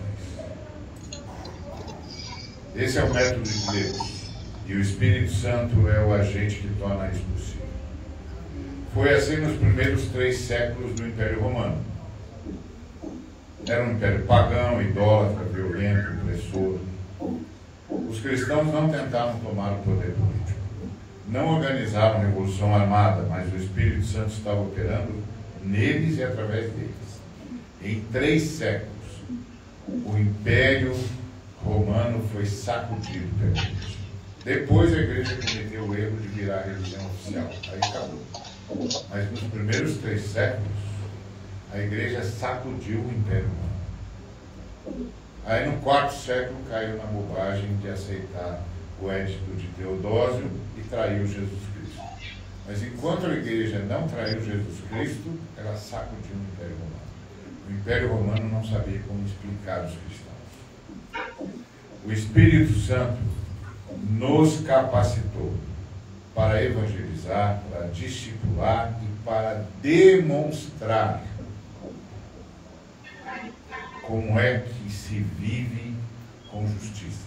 Esse é o método de Deus, e o Espírito Santo é o agente que torna isso possível. Foi assim nos primeiros 3 séculos do Império Romano. Era um império pagão, idólatra, violento, opressor. Os cristãos não tentaram tomar o poder político. Não organizaram revolução armada, mas o Espírito Santo estava operando neles e através deles. Em 3 séculos, o Império Romano foi sacudido pela igreja. Depois a igreja cometeu o erro de virar religião oficial. Aí acabou. Mas nos primeiros 3 séculos, a igreja sacudiu o Império Romano. Aí no 4º século caiu na bobagem de aceitar o édito de Teodósio e traiu Jesus Cristo. Mas enquanto a igreja não traiu Jesus Cristo, ela sacudiu o Império Romano. O Império Romano não sabia como explicar os cristãos. O Espírito Santo nos capacitou para evangelizar, para discipular e para demonstrar como é que se vive com justiça.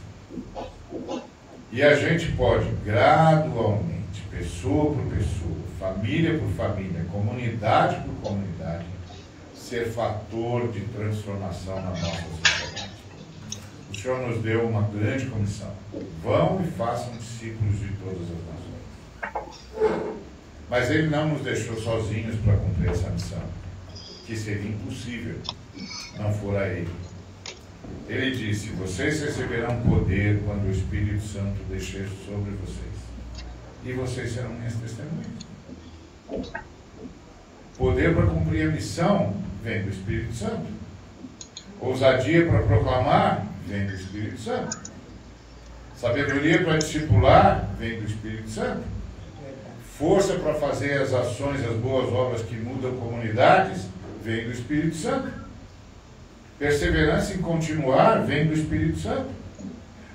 E a gente pode gradualmente, pessoa por pessoa, família por família, comunidade por comunidade, ser fator de transformação na nossa sociedade. O Senhor nos deu uma grande comissão. Vão e façam discípulos de todas as nações. Mas Ele não nos deixou sozinhos para cumprir essa missão, que seria impossível não fora Ele. Ele disse: vocês receberão poder quando o Espírito Santo descer sobre vocês, e vocês serão minhas testemunhas. Poder para cumprir a missão vem do Espírito Santo. Ousadia para proclamar vem do Espírito Santo. Sabedoria para discipular vem do Espírito Santo. Força para fazer as ações, as boas obras que mudam comunidades vem do Espírito Santo. Perseverança em continuar vem do Espírito Santo.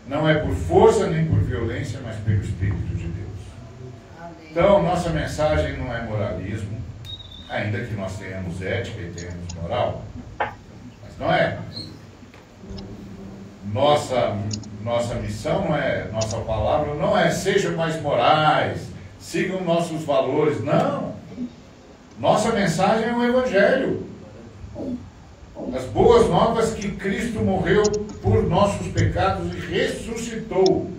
Não é por força nem por violência, mas pelo Espírito de Deus. Então, nossa mensagem não é moralismo, ainda que nós tenhamos ética e tenhamos moral, mas não é. Nossa missão não é, nossa palavra não é sejam mais morais, sigam nossos valores, não. Nossa mensagem é o Evangelho. As boas novas que Cristo morreu por nossos pecados e ressuscitou,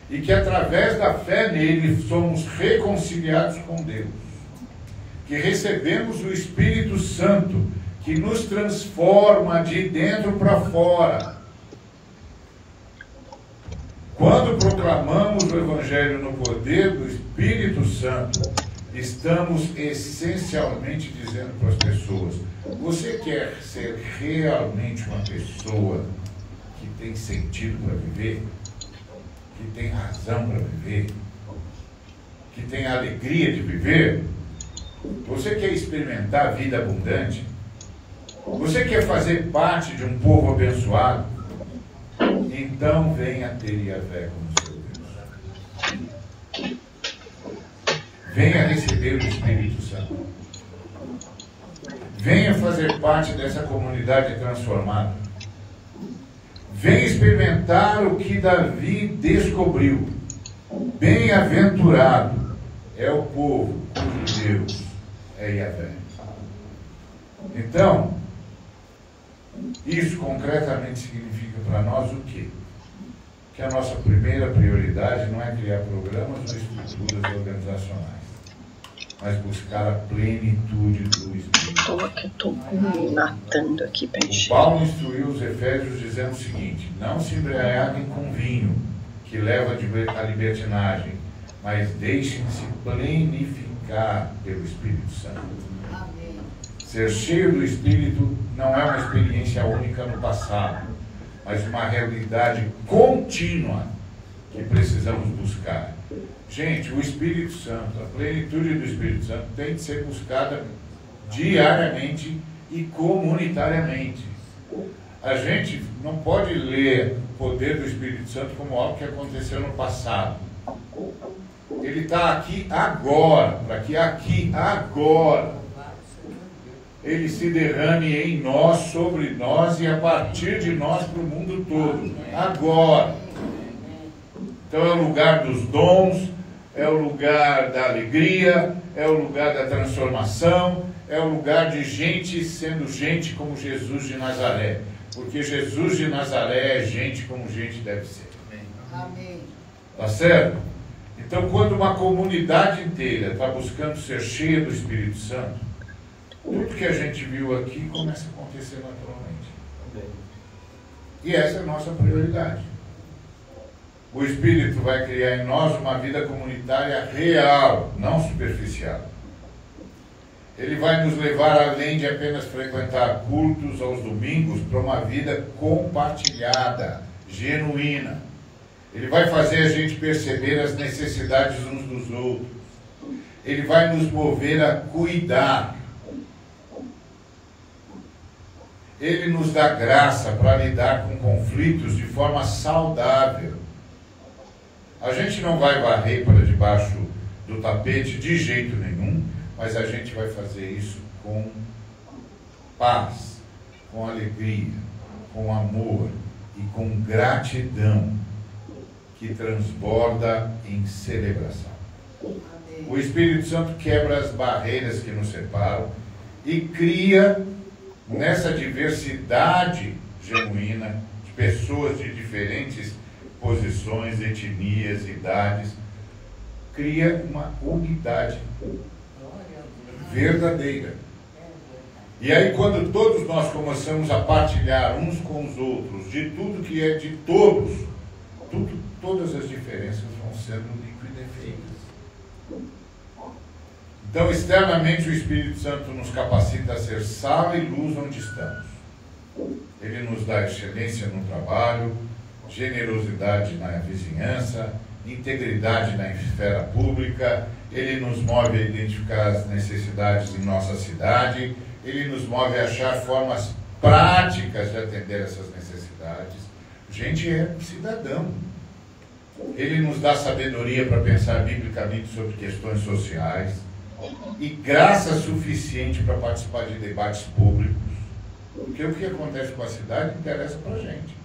e que através da fé nele somos reconciliados com Deus, que recebemos o Espírito Santo, que nos transforma de dentro para fora. Quando proclamamos o Evangelho no poder do Espírito Santo, estamos essencialmente dizendo para as pessoas: você quer ser realmente uma pessoa que tem sentido para viver, que tem razão para viver, que tem alegria de viver? Você quer experimentar a vida abundante? Você quer fazer parte de um povo abençoado? Então venha ter Yahvé como seu Deus. Venha receber o Espírito Santo. Venha fazer parte dessa comunidade transformada. Venha experimentar o que Davi descobriu. Bem-aventurado é o povo cujo Deus é Yahvé. Então, isso concretamente significa para nós o quê? Que a nossa primeira prioridade não é criar programas ou estruturas organizacionais. mas buscar a plenitude do Espírito. Que eu estou me matando aqui para enxergar. Paulo instruiu os Efésios dizendo o seguinte: não se embriaguem com vinho, que leva à libertinagem, mas deixem-se plenificar pelo Espírito Santo. Amém. Ser cheio do Espírito não é uma experiência única no passado, mas uma realidade contínua que precisamos buscar. Gente, o Espírito Santo, a plenitude do Espírito Santo tem que ser buscada diariamente e comunitariamente. A gente não pode ler o poder do Espírito Santo como algo que aconteceu no passado. Ele está aqui agora, para que aqui agora ele se derrame em nós, sobre nós e a partir de nós para o mundo todo. Agora. Então é o lugar dos dons, é o lugar da alegria, é o lugar da transformação, é o lugar de gente sendo gente como Jesus de Nazaré. Porque Jesus de Nazaré é gente como gente deve ser. Amém. Tá certo? Então, quando uma comunidade inteira está buscando ser cheia do Espírito Santo, tudo que a gente viu aqui começa a acontecer naturalmente. E essa é a nossa prioridade. O Espírito vai criar em nós uma vida comunitária real, não superficial. Ele vai nos levar além de apenas frequentar cultos aos domingos para uma vida compartilhada, genuína. Ele vai fazer a gente perceber as necessidades uns dos outros. Ele vai nos mover a cuidar. Ele nos dá graça para lidar com conflitos de forma saudável. A gente não vai varrer para debaixo do tapete de jeito nenhum, mas a gente vai fazer isso com paz, com alegria, com amor e com gratidão que transborda em celebração. O Espírito Santo quebra as barreiras que nos separam e cria, nessa diversidade genuína de pessoas de diferentes posições, etnias, idades, cria uma unidade verdadeira. E aí, quando todos nós começamos a partilhar uns com os outros de tudo que é de todos, todas as diferenças vão sendo liquidefeitas. Então, externamente, o Espírito Santo nos capacita a ser sal e luz onde estamos. Ele nos dá excelência no trabalho, generosidade na vizinhança, integridade na esfera pública. Ele nos move a identificar as necessidades em nossa cidade. Ele nos move a achar formas práticas de atender essas necessidades. A gente é um cidadão. Ele nos dá sabedoria para pensar biblicamente sobre questões sociais e graça suficiente para participar de debates públicos, porque o que acontece com a cidade interessa para a gente.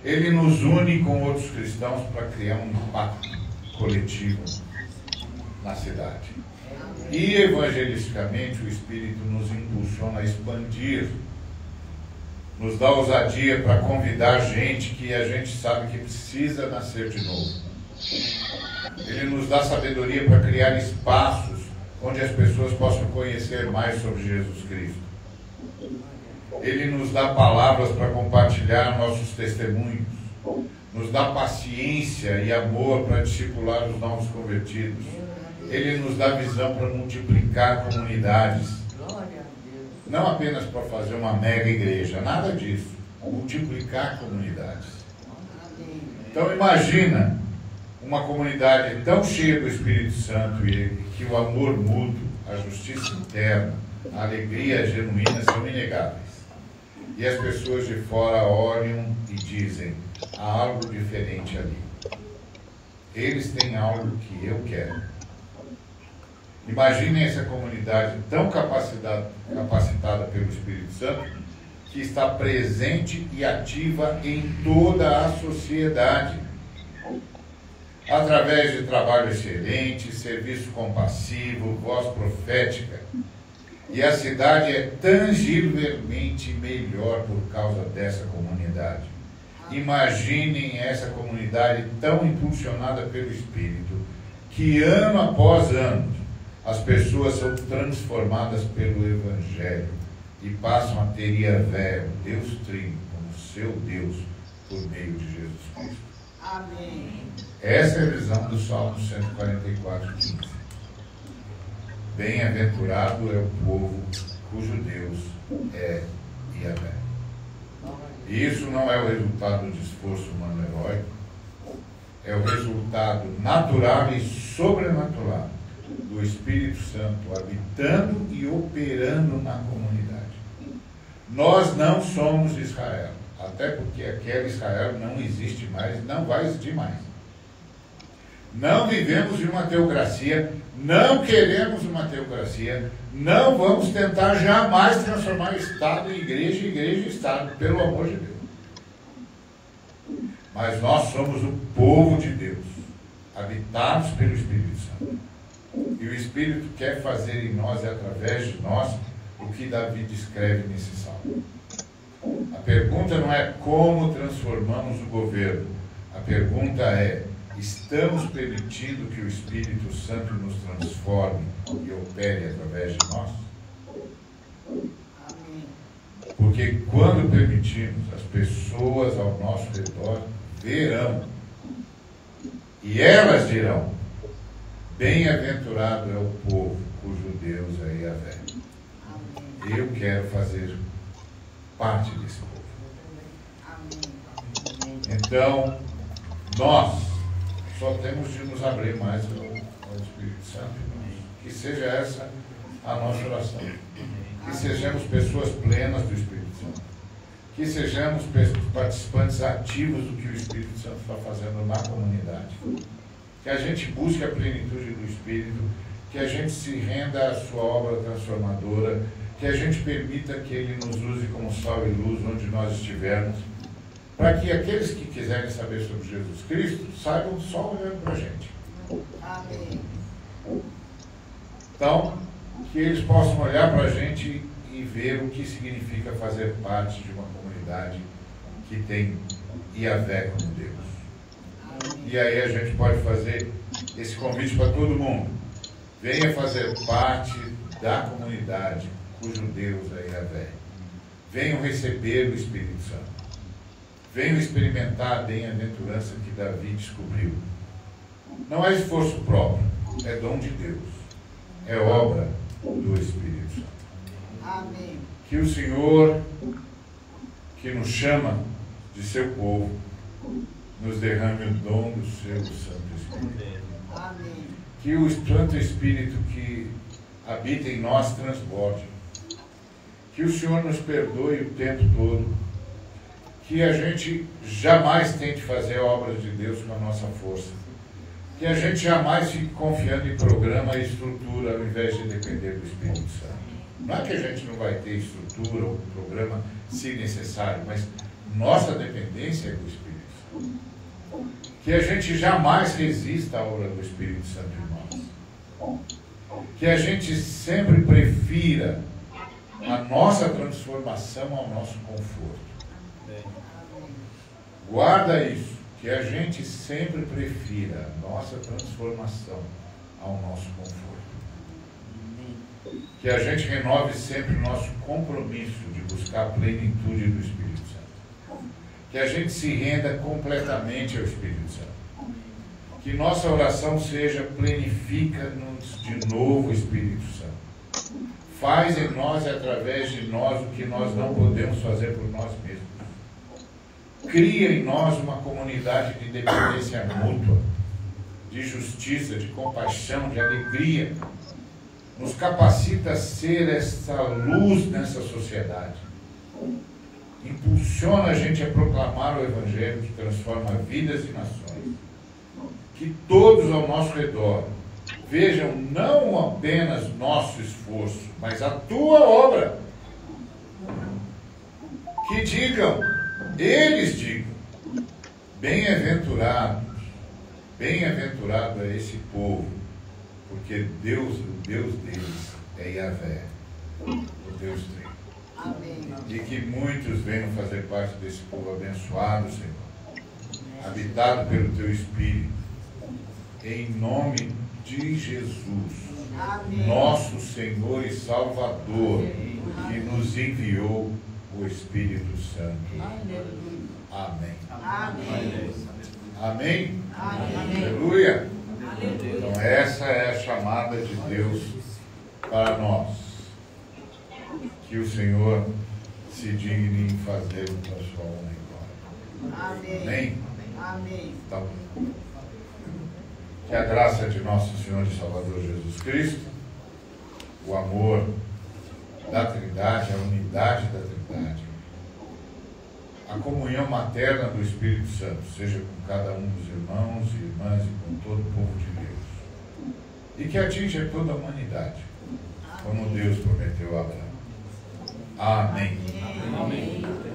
Ele nos une com outros cristãos para criar um impacto coletivo na cidade. E evangelisticamente o Espírito nos impulsiona a expandir, nos dá ousadia para convidar gente que a gente sabe que precisa nascer de novo. Ele nos dá sabedoria para criar espaços onde as pessoas possam conhecer mais sobre Jesus Cristo. Ele nos dá palavras para compartilhar nossos testemunhos. Nos dá paciência e amor para discipular os novos convertidos. Ele nos dá visão para multiplicar comunidades. Não apenas para fazer uma mega igreja, nada disso. Multiplicar comunidades. Então imagina uma comunidade tão cheia do Espírito Santo e que o amor mútuo, a justiça interna, a alegria genuína são inegáveis. E as pessoas de fora olham e dizem: há algo diferente ali. Eles têm algo que eu quero. Imaginem essa comunidade tão capacitada pelo Espírito Santo, que está presente e ativa em toda a sociedade, através de trabalho excelente, serviço compassivo, voz profética. E a cidade é tangivelmente melhor por causa dessa comunidade. Imaginem essa comunidade tão impulsionada pelo Espírito, que ano após ano as pessoas são transformadas pelo Evangelho e passam a ter Yahvé, o Deus Trino, como seu Deus, por meio de Jesus Cristo. Amém. Essa é a visão do Salmo 144:15. Bem-aventurado é o povo cujo Deus é Yahvé. E isso não é o resultado de esforço humano heróico, é o resultado natural e sobrenatural do Espírito Santo habitando e operando na comunidade. Nós não somos Israel, até porque aquele Israel não existe mais, não vai existir mais. Não vivemos em uma teocracia, não queremos uma teocracia, não vamos tentar jamais transformar Estado em igreja, igreja em Estado, pelo amor de Deus. Mas nós somos o povo de Deus, habitados pelo Espírito Santo. E o Espírito quer fazer em nós e através de nós o que Davi descreve nesse salmo. A pergunta não é como transformamos o governo. A pergunta é: estamos permitindo que o Espírito Santo nos transforme e opere através de nós? Porque quando permitimos, as pessoas ao nosso redor verão e elas dirão: bem-aventurado é o povo cujo Deus é Yahvé. Eu quero fazer parte desse povo. Então, nós só temos de nos abrir mais ao Espírito Santo. Que seja essa a nossa oração. Que sejamos pessoas plenas do Espírito Santo. Que sejamos participantes ativos do que o Espírito Santo está fazendo na comunidade. Que a gente busque a plenitude do Espírito, que a gente se renda à sua obra transformadora, que a gente permita que Ele nos use como sal e luz onde nós estivermos, para que aqueles que quiserem saber sobre Jesus Cristo saibam só olhando para a gente. Amém. Então, que eles possam olhar para a gente e ver o que significa fazer parte de uma comunidade que tem Yahvé como Deus. E aí a gente pode fazer esse convite para todo mundo. Venha fazer parte da comunidade cujo Deus é Yahvé. Venham receber o Espírito Santo. Venham experimentar a bem-aventurança que Davi descobriu. Não é esforço próprio, é dom de Deus. É obra do Espírito Santo. Amém. Que o Senhor, que nos chama de seu povo, nos derrame o dom do seu Santo Espírito. Amém. Que o Santo Espírito que habita em nós transborde. Que o Senhor nos perdoe o tempo todo. Que a gente jamais tente fazer obras de Deus com a nossa força. Que a gente jamais fique confiando em programa e estrutura ao invés de depender do Espírito Santo. Não é que a gente não vai ter estrutura ou programa se necessário, mas nossa dependência é do Espírito Santo. Que a gente jamais resista à obra do Espírito Santo em nós. Que a gente sempre prefira a nossa transformação ao nosso conforto. Guarda isso, que a gente sempre prefira a nossa transformação ao nosso conforto. Que a gente renove sempre o nosso compromisso de buscar a plenitude do Espírito Santo. Que a gente se renda completamente ao Espírito Santo. Que nossa oração seja: plenifica-nos de novo, Espírito Santo. Faz em nós e através de nós o que nós não podemos fazer por nós mesmos. Cria em nós uma comunidade de dependência mútua, de justiça, de compaixão, de alegria. Nos capacita a ser essa luz nessa sociedade. Impulsiona a gente a proclamar o Evangelho que transforma vidas e nações. Que todos ao nosso redor vejam não apenas nosso esforço, mas a tua obra. Que digam, eles digam: bem-aventurados, bem-aventurado é esse povo, porque Deus, o Deus deles é Yahvé, o Deus Trino. Amém. E que muitos venham fazer parte desse povo abençoado, Senhor, habitado pelo Teu Espírito, em nome de Jesus. Amém. nosso Senhor e Salvador, que nos enviou o Espírito Santo. Amém. Amém. Amém? Amém. Aleluia. Então essa é a chamada de Deus para nós. Que o Senhor se digne em fazer para a sua honra e glória. Amém. Amém? Amém. Então, que a graça de nosso Senhor e Salvador Jesus Cristo, o amor da Trindade, a unidade da Trindade, a comunhão materna do Espírito Santo, seja com cada um dos irmãos e irmãs e com todo o povo de Deus, e que atinja toda a humanidade, como Deus prometeu a Abraão. Amém. Amém.